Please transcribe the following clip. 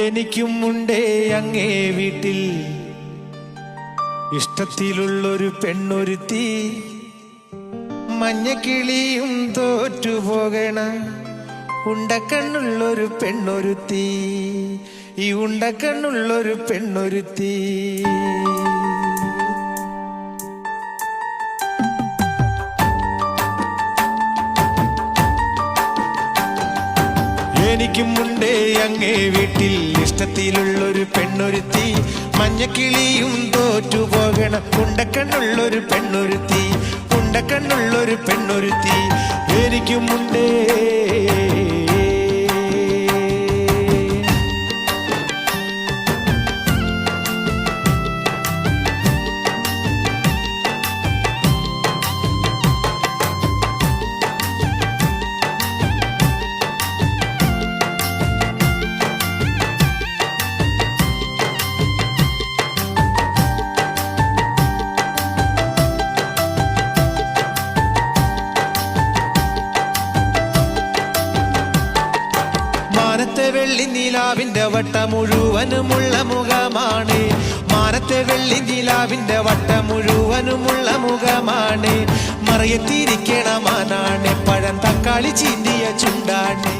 എനിക്കും ഉണ്ടേ അങ്ങേ വീട്ടിൽ ഇഷ്ടത്തിലുള്ളൊരു പെണ്ണൊരുത്തി, മഞ്ഞക്കിളിയും തോറ്റുപോകണ ഉണ്ടക്കണ്ണുള്ളൊരു പെണ്ണൊരുത്തി, ഈ ഉണ്ടക്കണ്ണുള്ളൊരു പെണ്ണൊരുത്തി. എനിക്കും ഉണ്ടേ അങ്ങേ വീട്ടിൽ ഇഷ്ടത്തിലുള്ളൊരു പെണ്ണൊരുത്തി, മഞ്ഞക്കിളിയും തോറ്റുപോകണ ഉണ്ടക്കണ്ണുള്ളൊരു പെണ്ണൊരുത്തി, ഉണ്ടക്കണ്ണുള്ളൊരു പെണ്ണൊരുത്തി. എനിക്കും ഉണ്ടേ മാനത്തെ വെള്ളി നിലാവിന്റെ വട്ട മുഴുവനുമുള്ള മുഖമാണ്, മാനത്തെ വെള്ളി നിലാവിന്റെ വട്ട മുഴുവനുമുള്ള മുഖമാണ്. മറയത്തിരിക്കണ മാനാണ്, പഴം തക്കാളി ചീന്തിയ ചുണ്ടാണ്.